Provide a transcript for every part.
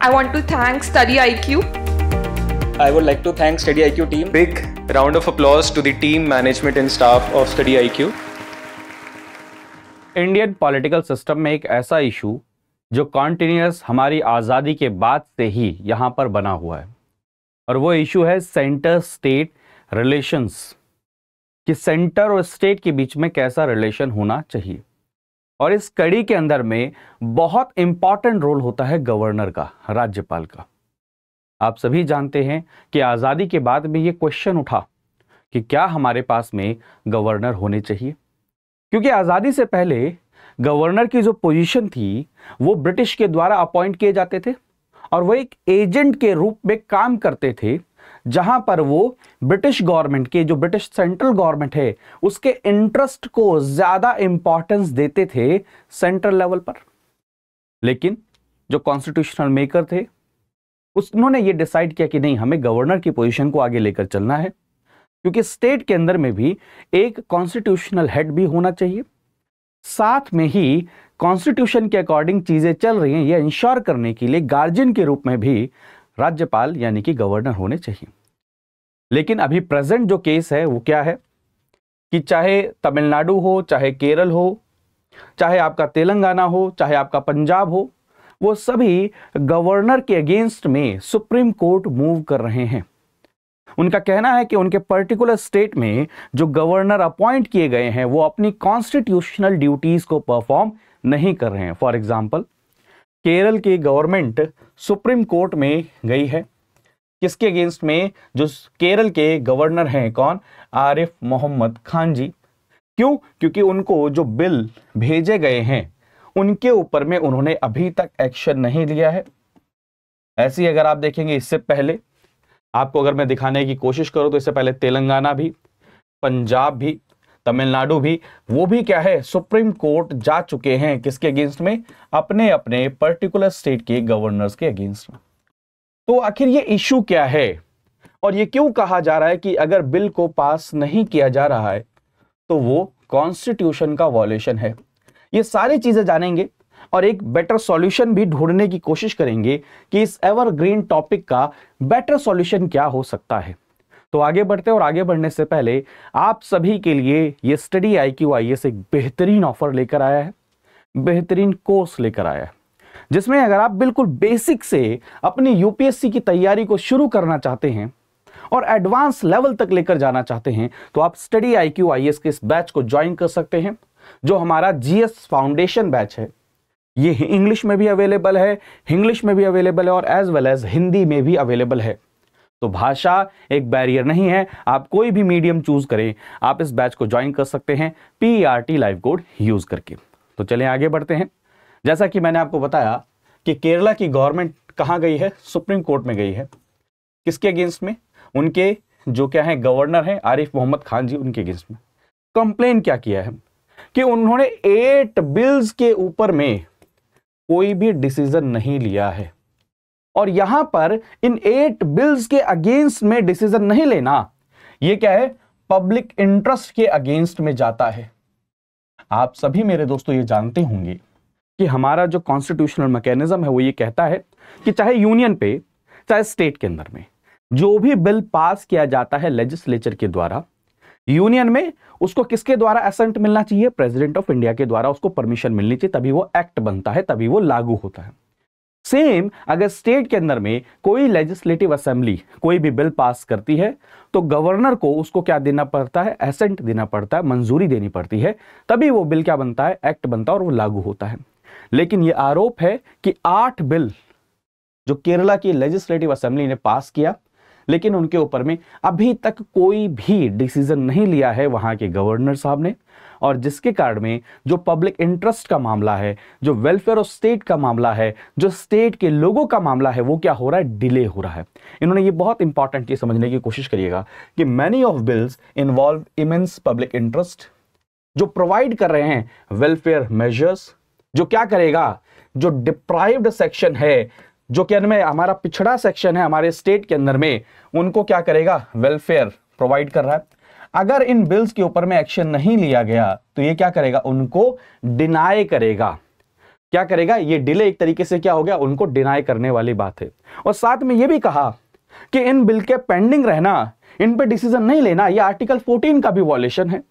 I want to thank Study IQ. I would like to thank Study IQ team. Big round of applause to the team, management and staff of Study IQ. Indian political system में एक ऐसा issue जो continuous हमारी आज़ादी के बाद से ही यहाँ पर बना हुआ है, और वो इशू है सेंटर स्टेट रिलेशंस, कि सेंटर और स्टेट के बीच में कैसा रिलेशन होना चाहिए। और इस कड़ी के अंदर में बहुत इंपॉर्टेंट रोल होता है गवर्नर का, राज्यपाल का। आप सभी जानते हैं कि आज़ादी के बाद में ये क्वेश्चन उठा कि क्या हमारे पास में गवर्नर होने चाहिए, क्योंकि आज़ादी से पहले गवर्नर की जो पोजीशन थी वो ब्रिटिश के द्वारा अपॉइंट किए जाते थे, और वो एक एजेंट के रूप में काम करते थे, जहां पर वो ब्रिटिश गवर्नमेंट के, जो ब्रिटिश सेंट्रल गवर्नमेंट है, उसके इंटरेस्ट को ज्यादा इंपॉर्टेंस देते थे सेंट्रल लेवल पर। लेकिन जो कॉन्स्टिट्यूशनल मेकर थे उन्होंने ये डिसाइड किया कि नहीं, हमें गवर्नर की पोजीशन को आगे लेकर चलना है, क्योंकि स्टेट के अंदर में भी एक कॉन्स्टिट्यूशनल हेड भी होना चाहिए, साथ में ही कॉन्स्टिट्यूशन के अकॉर्डिंग चीजें चल रही हैं, यह इंश्योर करने के लिए गार्जियन के रूप में भी राज्यपाल यानी कि गवर्नर होने चाहिए। लेकिन अभी प्रेजेंट जो केस है वो क्या है कि चाहे तमिलनाडु हो, चाहे केरल हो, चाहे आपका तेलंगाना हो, चाहे आपका पंजाब हो, वो सभी गवर्नर के अगेंस्ट में सुप्रीम कोर्ट मूव कर रहे हैं। उनका कहना है कि उनके पर्टिकुलर स्टेट में जो गवर्नर अपॉइंट किए गए हैं वो अपनी कॉन्स्टिट्यूशनल ड्यूटीज को परफॉर्म नहीं कर रहे हैं। फॉर एग्जाम्पल, केरल की गवर्नमेंट सुप्रीम कोर्ट में गई है, किसके अगेंस्ट में? जो केरल के गवर्नर हैं, कौन? आरिफ मोहम्मद खान जी। क्यों? क्योंकि उनको जो बिल भेजे गए हैं उनके ऊपर में उन्होंने अभी तक एक्शन नहीं लिया है। ऐसी अगर आप देखेंगे, इससे पहले आपको अगर मैं दिखाने की कोशिश करूं तो इससे पहले तेलंगाना भी, पंजाब भी, तमिलनाडु भी, वो भी क्या है, सुप्रीम कोर्ट जा चुके हैं। किसके अगेंस्ट में? अपने अपने पर्टिकुलर स्टेट के गवर्नर्स के अगेंस्ट में। तो आखिर ये इशू क्या है, और ये क्यों कहा जा रहा है कि अगर बिल को पास नहीं किया जा रहा है तो वो कॉन्स्टिट्यूशन का वॉयलेशन है? ये सारी चीजें जानेंगे और एक बेटर सॉल्यूशन भी ढूंढने की कोशिश करेंगे कि इस एवरग्रीन टॉपिक का बेटर सॉल्यूशन क्या हो सकता है। तो आगे बढ़ते हैं, और आगे बढ़ने से पहले आप सभी के लिए ये स्टडी IQ IAS एक बेहतरीन ऑफर लेकर आया है, बेहतरीन कोर्स लेकर आया है, जिसमें अगर आप बिल्कुल बेसिक से अपनी UPSC की तैयारी को शुरू करना चाहते हैं और एडवांस लेवल तक लेकर जाना चाहते हैं तो आप स्टडी IQ IAS के इस बैच को ज्वाइन कर सकते हैं, जो हमारा GS फाउंडेशन बैच है। ये इंग्लिश में भी अवेलेबल है, इंग्लिश में भी अवेलेबल है, और एज वेल एज हिंदी में भी अवेलेबल है। तो भाषा एक बैरियर नहीं है, आप कोई भी मीडियम चूज करें, आप इस बैच को ज्वाइन कर सकते हैं PERT लाइव कोड यूज करके। तो चलें आगे बढ़ते हैं। जैसा कि मैंने आपको बताया कि केरला की गवर्नमेंट कहां गई है? सुप्रीम कोर्ट में गई है। किसके अगेंस्ट में? उनके जो क्या है गवर्नर हैं, आरिफ मोहम्मद खान जी, उनके अगेंस्ट में। कंप्लेन क्या किया है कि उन्होंने 8 बिल्स के ऊपर में कोई भी डिसीजन नहीं लिया है, और यहां पर इन 8 बिल्स के अगेंस्ट में डिसीजन नहीं लेना, यह क्या है? पब्लिक इंटरेस्ट के अगेंस्ट में जाता है। आप सभी मेरे दोस्तों ये जानते होंगे कि हमारा जो कॉन्स्टिट्यूशनल मैकेनिज्म है वो ये कहता है कि चाहे यूनियन पे, चाहे स्टेट के अंदर में जो भी बिल पास किया जाता है लेजिस्लेचर के द्वारा, यूनियन में उसको किसके द्वारा असेंट मिलना चाहिए? प्रेसिडेंट ऑफ इंडिया के द्वारा उसको परमिशन मिलनी चाहिए, तभी वो एक्ट बनता है, तभी वो लागू होता है। सेम अगर स्टेट के अंदर में कोई लेजिस्लेटिव असेंबली कोई भी बिल पास करती है तो गवर्नर को उसको क्या देना पड़ता है? एसेंट देना पड़ता है, मंजूरी देनी पड़ती है, तभी वो बिल क्या बनता है? एक्ट बनता है और वो लागू होता है। लेकिन ये आरोप है कि 8 बिल जो केरला की लेजिस्लेटिव असेंबली ने पास किया, लेकिन उनके ऊपर में अभी तक कोई भी डिसीजन नहीं लिया है वहां के गवर्नर साहब ने, और जिसके कारण में जो पब्लिक इंटरेस्ट का मामला है, जो वेलफेयर ऑफ स्टेट का मामला है, जो स्टेट के लोगों का मामला है, वो क्या हो रहा है? डिले हो रहा है। इन्होंने ये बहुत इंपॉर्टेंट चीज समझने की कोशिश करिएगा कि many of bills involve immense public interest, जो प्रोवाइड कर रहे हैं वेलफेयर मेजर्स, जो क्या करेगा? जो डिप्राइव्ड सेक्शन है, जो कि में हमारा पिछड़ा सेक्शन है हमारे स्टेट के अंदर में, उनको क्या करेगा? वेलफेयर प्रोवाइड कर रहा है। अगर इन बिल्स के ऊपर में एक्शन नहीं लिया गया तो ये क्या करेगा? उनको डिनाई करेगा। क्या करेगा, ये डिले एक तरीके से क्या हो गया, उनको डिनाई करने वाली बात है। और साथ में ये भी कहा कि इन बिल के पेंडिंग रहना, इन पे डिसीजन नहीं लेना, ये आर्टिकल 14 का भी वॉयलेशन है,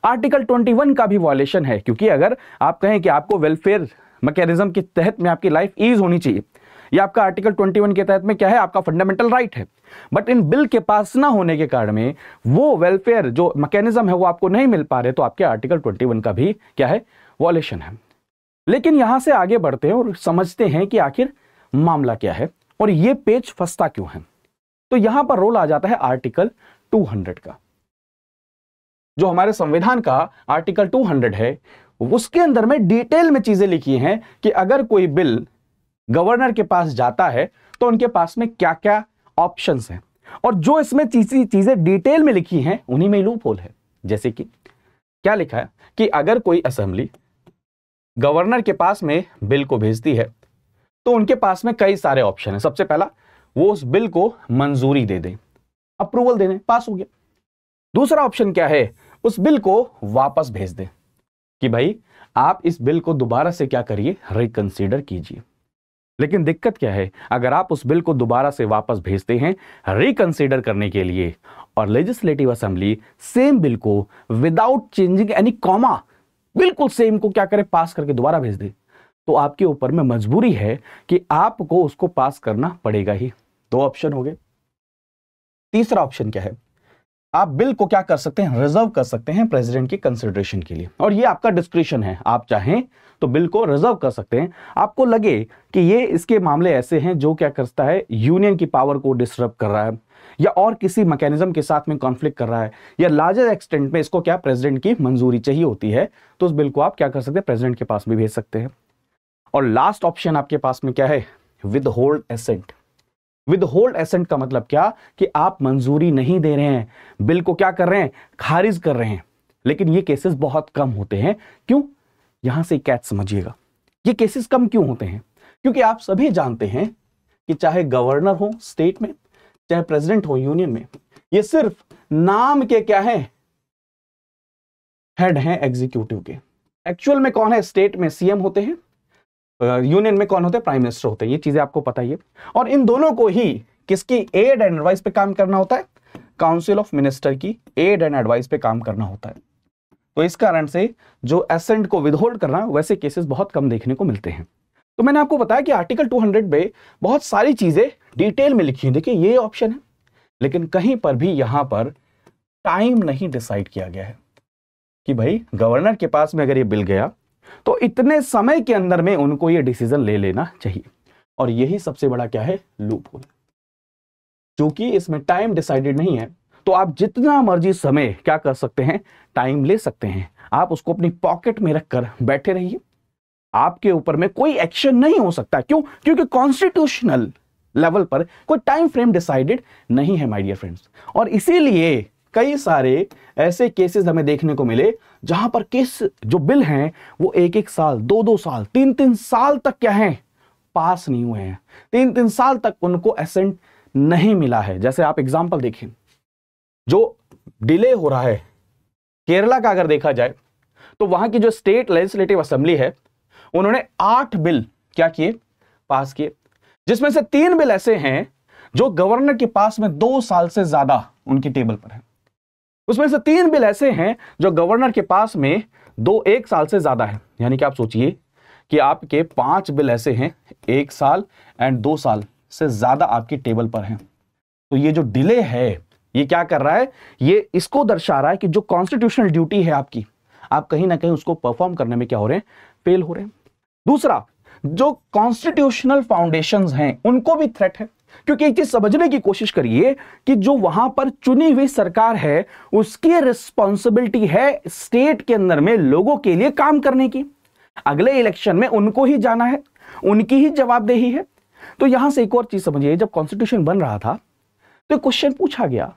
आर्टिकल 21 का भी वॉयलेशन है। क्योंकि अगर आप कहें कि आपको वेलफेयर मैकेनिज्म के तहत में आपकी लाइफ ईज होनी चाहिए, ये आपका आर्टिकल 21 के तहत में क्या है, आपका फंडामेंटल राइट है, बट इन बिल के पास ना होने के कारण में वो वेलफेयर जो मैकेनिज्म है वो आपको नहीं मिल पा रहे, तो आपके आर्टिकल 21 का भी क्या है, वॉयलेशन है। लेकिन यहां से आगे बढ़ते हैं और समझते हैं कि आखिर मामला क्या है और ये पेज फंसता क्यों है। तो यहां पर रोल आ जाता है आर्टिकल 200 का। जो हमारे संविधान का आर्टिकल 200 है, उसके अंदर में डिटेल में चीजें लिखी हैं कि अगर कोई बिल गवर्नर के पास जाता है तो उनके पास में क्या क्या ऑप्शंस हैं, और जो इसमें चीजें डिटेल में लिखी हैं उन्हीं में लूप होल है। जैसे कि क्या लिखा है कि अगर कोई असेंबली गवर्नर के पास में बिल को भेजती है तो उनके पास में कई सारे ऑप्शन हैं। सबसे पहला, वो उस बिल को मंजूरी दे दें, अप्रूवल दे दें, पास हो गया। दूसरा ऑप्शन क्या है, उस बिल को वापस भेज दें कि भाई आप इस बिल को दोबारा से क्या करिए, रिकंसीडर कीजिए। लेकिन दिक्कत क्या है, अगर आप उस बिल को दोबारा से वापस भेजते हैं रिकंसीडर करने के लिए, और लेजिस्लेटिव असेंबली सेम बिल को विदाउट चेंजिंग एनी कॉमा बिल्कुल सेम को क्या करे, पास करके दोबारा भेज दे, तो आपके ऊपर में मजबूरी है कि आपको उसको पास करना पड़ेगा ही। दो ऑप्शन हो गए। तीसरा ऑप्शन क्या है, आप बिल को क्या कर सकते हैं, रिजर्व कर सकते हैं प्रेसिडेंट की कंसिडरेशन के लिए, और ये आपका डिस्क्रिप्शन है, आप चाहें तो बिल को रिजर्व कर सकते हैं। आपको लगे कि ये इसके मामले ऐसे हैं जो क्या करता है, यूनियन की पावर को डिस्टर्ब कर रहा है या और किसी मैकेनिज्म के साथ में कॉन्फ्लिक्ट कर रहा है, या लार्जर एक्सटेंट में इसको क्या प्रेसिडेंट की मंजूरी चाहिए होती है, तो उस बिल को आप क्या कर सकते हैं, प्रेसिडेंट के पास भी भेज सकते हैं। और लास्ट ऑप्शन आपके पास में क्या है, withhold assent. Withhold assent का मतलब क्या, कि आप मंजूरी नहीं दे रहे हैं, बिल को क्या कर रहे हैं, खारिज कर रहे हैं। लेकिन ये केसेस बहुत कम होते हैं। क्यों, यहां से कैच समझिएगा, ये केसेस कम क्यों होते हैं, क्योंकि आप सभी जानते हैं कि चाहे गवर्नर हो स्टेट में, चाहे प्रेसिडेंट हो यूनियन में, ये सिर्फ नाम के क्या है, हेड हैं एग्जीक्यूटिव के। एक्चुअल में कौन है, स्टेट में सीएम होते हैं, यूनियन में कौन होते हैं, प्राइम मिनिस्टर होते हैं। ये चीजें आपको पता ही है। और इन दोनों को ही किसकी एड एंड एडवाइस पे काम करना होता है, काउंसिल ऑफ मिनिस्टर की एड एंड एडवाइस पे काम करना होता है। तो इस कारण से जो एसेंट को विदहोल्ड करना, वैसे केसेस बहुत कम देखने को मिलते हैं। तो मैंने आपको बताया कि आर्टिकल 200 में बहुत सारी चीजें डिटेल में लिखी हैं। देखिए ये ऑप्शन है, लेकिन कहीं पर भी यहां पर टाइम नहीं डिसाइड किया गया है कि भाई गवर्नर के पास में अगर ये बिल गया तो इतने समय के अंदर में उनको ये डिसीजन ले लेना चाहिए। और यही सबसे बड़ा क्या है, लूप होल। क्योंकि इसमें टाइम डिसाइडेड नहीं है, तो आप जितना मर्जी समय क्या कर सकते हैं, टाइम ले सकते हैं। आप उसको अपनी पॉकेट में रखकर बैठे रहिए, आपके ऊपर में कोई एक्शन नहीं हो सकता। क्यों, क्योंकि कॉन्स्टिट्यूशनल लेवल पर कोई टाइम फ्रेम डिसाइडेड नहीं है माय डियर फ्रेंड्स। और इसीलिए कई सारे ऐसे केसेस हमें देखने को मिले जहां पर केस जो बिल हैं वो 1-1 साल, 2-2 साल, 3-3 साल तक क्या है, पास नहीं हुए हैं। 3-3 साल तक उनको एसेंट नहीं मिला है। जैसे आप एग्जांपल देखें, जो डिले हो रहा है केरला का अगर देखा जाए तो वहां की जो स्टेट लेजिस्लेटिव असेंबली है, उन्होंने 8 बिल क्या किए, पास किए, जिसमें से 3 बिल ऐसे हैं जो गवर्नर के पास में 2 साल से ज्यादा उनकी टेबल पर है। उसमें से 3 बिल ऐसे हैं जो गवर्नर के पास में 1 साल से ज्यादा है। यानी कि आप सोचिए कि आपके 5 बिल ऐसे हैं 1 साल एंड 2 साल से ज्यादा आपकी टेबल पर हैं। तो ये जो डिले है ये क्या कर रहा है, ये इसको दर्शा रहा है कि जो कॉन्स्टिट्यूशनल ड्यूटी है आपकी, आप कहीं ना कहीं उसको परफॉर्म करने में क्या हो रहे हैं, फेल हो रहे हैं। दूसरा, जो कॉन्स्टिट्यूशनल फाउंडेशंस हैं उनको भी थ्रेट है। क्योंकि एक चीज समझने की कोशिश करिए कि जो वहां पर चुनी हुई सरकार है उसकी रिस्पॉन्सिबिलिटी है स्टेट के अंदर में लोगों के लिए काम करने की। अगले इलेक्शन में उनको ही जाना है, उनकी ही जवाबदेही है। तो यहां से एक और चीज समझिए, जब कॉन्स्टिट्यूशन बन रहा था तो क्वेश्चन पूछा गया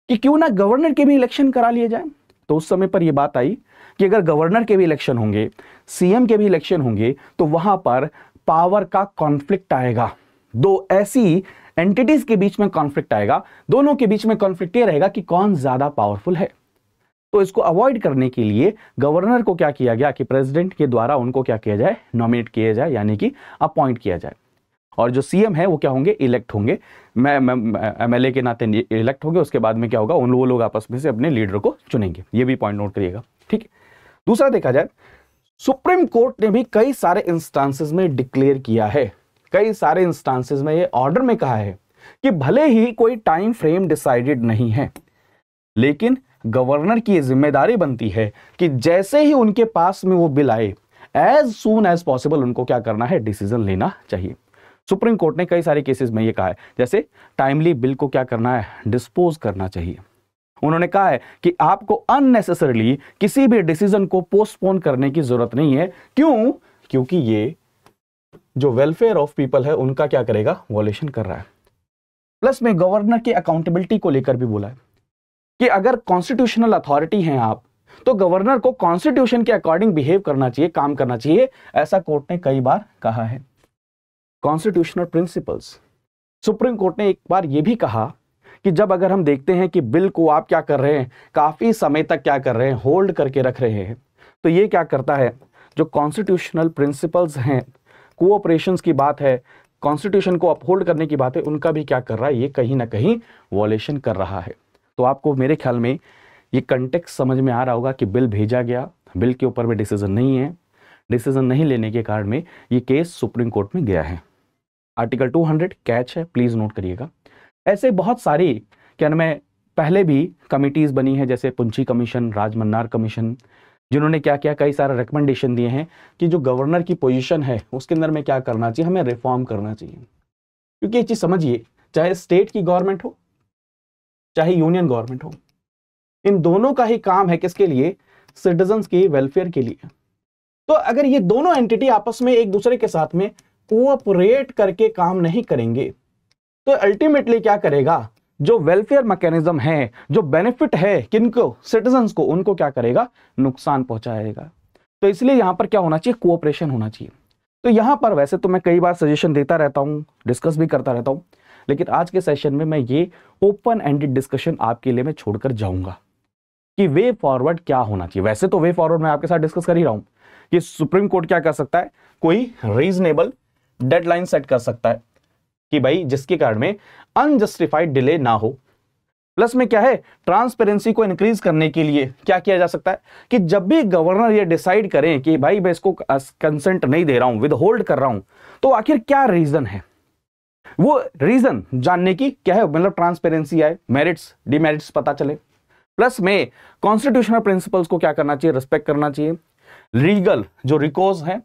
कि क्यों ना गवर्नर के भी इलेक्शन करा लिए जाए। तो उस समय पर यह बात आई कि अगर गवर्नर के भी इलेक्शन होंगे, सीएम के भी इलेक्शन होंगे, तो वहां पर पावर का कॉन्फ्लिक्ट आएगा। दो ऐसी एंटिटीज के बीच में कॉन्फ्लिक्ट आएगा, दोनों के बीच में कॉन्फ्लिक्ट ये रहेगा कि कौन ज्यादा पावरफुल है। तो इसको अवॉइड करने के लिए गवर्नर को क्या किया गया कि प्रेसिडेंट के द्वारा उनको क्या किया जाए, नॉमिनेट किया जाए, यानी कि अपॉइंट किया जाए। और जो सीएम है वो क्या होंगे, इलेक्ट होंगे, एमएलए के नाते इलेक्ट होंगे। उसके बाद में क्या होगा, वो लोग आपस में से अपने लीडर को चुनेंगे। ये भी पॉइंट नोट करिएगा, ठीक है। दूसरा देखा जाए, सुप्रीम कोर्ट ने भी कई सारे इंस्टांसेस में डिक्लेयर किया है, कई सारे इंस्टांसेस में ये ऑर्डर में कहा है कि भले ही कोई टाइम फ्रेम डिसाइडेड नहीं है, लेकिन गवर्नर की ये जिम्मेदारी बनती है कि जैसे ही उनके पास में वो बिल आए, एज सून एज पॉसिबल उनको क्या करना है, डिसीजन लेना चाहिए। सुप्रीम कोर्ट ने कई सारे केसेस में ये कहा है, जैसे टाइमली बिल को क्या करना है, डिस्पोज करना चाहिए। उन्होंने कहा है कि आपको अननेसेसरली किसी भी डिसीजन को पोस्टपोन करने की जरूरत नहीं है। क्यों? क्योंकि ये जो वेलफेयर ऑफ पीपल है उनका क्या करेगा, वॉयलेशन कर रहा है। प्लस में गवर्नर की अकाउंटेबिलिटी को लेकर भी बोला है कि अगर कॉन्स्टिट्यूशनल अथॉरिटी हैं आप, तो गवर्नर को कॉन्स्टिट्यूशन के अकॉर्डिंग बिहेव करना चाहिए, काम करना चाहिए। ऐसा कोर्ट ने कई बार कहा है। कॉन्स्टिट्यूशनल प्रिंसिपल्स, सुप्रीम कोर्ट ने एक बार यह भी कहा कि जब अगर हम देखते हैं कि बिल को आप क्या कर रहे हैं, काफी समय तक क्या कर रहे हैं, होल्ड करके रख रहे हैं, तो ये क्या करता है, जो कॉन्स्टिट्यूशनल प्रिंसिपल्स हैं, कोऑपरेशंस की बात है, कॉन्स्टिट्यूशन को अपहोल्ड करने की बात है, उनका भी क्या कर रहा है, ये कहीं ना कहीं वॉयलेशन कर रहा है। तो आपको मेरे ख्याल में ये कंटेक्स्ट समझ में आ रहा होगा कि बिल भेजा गया, बिल के ऊपर भी डिसीजन नहीं है, डिसीजन नहीं लेने के कारण में ये केस सुप्रीम कोर्ट में गया है। आर्टिकल 200 कैच है, प्लीज नोट करिएगा। ऐसे बहुत सारी क्या नाम है, पहले भी कमिटीज बनी है, जैसे पुंची कमीशन, राजमन्नार कमीशन, जिन्होंने क्या किया, कई सारे रिकमेंडेशन दिए हैं कि जो गवर्नर की पोजीशन है उसके अंदर में क्या करना चाहिए, हमें रिफॉर्म करना चाहिए। क्योंकि ये चीज समझिए, चाहे स्टेट की गवर्नमेंट हो चाहे यूनियन गवर्नमेंट हो, इन दोनों का ही काम है किसके लिए, सिटीजन्स के वेलफेयर के लिए। तो अगर ये दोनों एंटिटी आपस में एक दूसरे के साथ में कोऑपरेट करके काम नहीं करेंगे, तो अल्टीमेटली क्या करेगा, जो वेलफेयर मैकेनिज्म है, जो बेनिफिट है किनको, सिटीजन्स को, उनको क्या करेगा, नुकसान पहुंचाएगा। तो इसलिए यहां पर क्या होना चाहिए, कोऑपरेशन होना चाहिए। तो यहां पर वैसे तो मैं कई बार सजेशन देता रहता हूं, डिस्कस भी करता रहता हूं, लेकिन आज के सेशन में मैं ये ओपन एंडेड डिस्कशन आपके लिए मैं छोड़कर जाऊंगा कि वे फॉरवर्ड क्या होना चाहिए। वैसे तो वे फॉरवर्ड मैं आपके साथ डिस्कस कर ही रहा हूं कि सुप्रीम कोर्ट क्या कर सकता है, कोई रीजनेबल डेडलाइन सेट कर सकता है कि भाई जिसके कारण में अनजस्टिफाइड डिले ना हो। प्लस में क्या है, ट्रांसपेरेंसी को इंक्रीज करने के लिए क्या किया जा सकता है कि जब भी गवर्नर ये डिसाइड करें कि भाई मैं इसको कंसेंट नहीं दे रहा हूं, विद होल्ड कर रहा हूं, तो आखिर क्या रीजन है, वो रीजन जानने की क्या है, मतलब ट्रांसपेरेंसी आए, मेरिट्स डिमेरिट्स पता चले। प्लस में कॉन्स्टिट्यूशनल प्रिंसिपल्स को क्या करना चाहिए, रिस्पेक्ट करना चाहिए। लीगल जो रिकॉर्स है,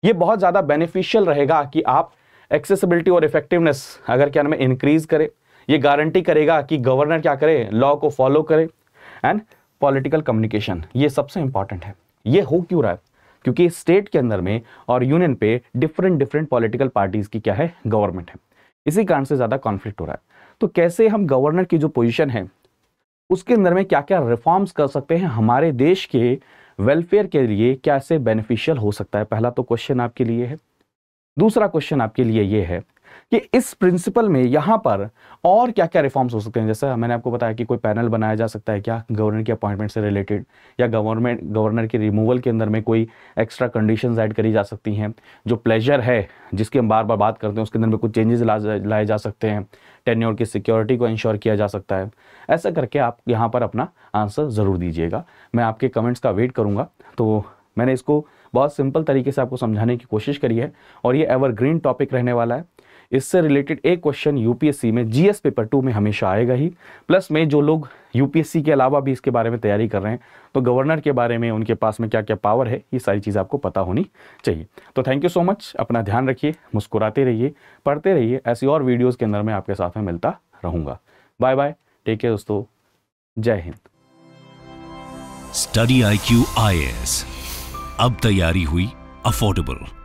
ये बहुत ज्यादा बेनिफिशियल रहेगा कि आप एक्सेसिबिलिटी और इफेक्टिवनेस अगर क्या नाम है इंक्रीज करे, ये गारंटी करेगा कि गवर्नर क्या करे, लॉ को फॉलो करे। एंड पॉलिटिकल कम्युनिकेशन, ये सबसे इंपॉर्टेंट है। ये हो क्यों रहा है, क्योंकि स्टेट के अंदर में और यूनियन पे डिफरेंट पॉलिटिकल पार्टीज की क्या है, गवर्नमेंट है, इसी कारण से ज्यादा कॉन्फ्लिक्ट हो रहा है। तो कैसे हम गवर्नर की जो पोजीशन है उसके अंदर में क्या क्या रिफॉर्म्स कर सकते हैं, हमारे देश के वेलफेयर के लिए कैसे बेनिफिशियल हो सकता है, पहला तो क्वेश्चन आपके लिए है। दूसरा क्वेश्चन आपके लिए ये है कि इस प्रिंसिपल में यहां पर और क्या क्या रिफॉर्म्स हो सकते हैं। जैसा मैंने आपको बताया कि कोई पैनल बनाया जा सकता है क्या गवर्नर की अपॉइंटमेंट से रिलेटेड, या गवर्नर के रिमूवल के अंदर में कोई एक्स्ट्रा कंडीशंस ऐड करी जा सकती हैं। जो प्लेजर है जिसकी हम बार बार बात करते हैं उसके अंदर में कुछ चेंजेस लाए जा सकते हैं। टेन्योर की सिक्योरिटी को इंश्योर किया जा सकता है। ऐसा करके आप यहाँ पर अपना आंसर ज़रूर दीजिएगा, मैं आपके कमेंट्स का वेट करूँगा। तो मैंने इसको बहुत सिंपल तरीके से आपको समझाने की कोशिश करी है और ये एवरग्रीन टॉपिक रहने वाला है। इससे रिलेटेड एक क्वेश्चन यूपीएससी में जीएस पेपर 2 में हमेशा आएगा ही। प्लस में जो लोग यूपीएससी के अलावा भी इसके बारे में तैयारी कर रहे हैं तो गवर्नर के बारे में उनके पास में क्या क्या पावर है, ये सारी चीज़ आपको पता होनी चाहिए। तो थैंक यू सो मच, अपना ध्यान रखिए, मुस्कुराते रहिए, पढ़ते रहिए। ऐसी और वीडियोज़ के अंदर मैं आपके साथ में मिलता रहूँगा। बाय बाय, टेक केयर दोस्तों, जय हिंद। स्टडी IQ IAS, अब तैयारी हुई अफोर्डेबल।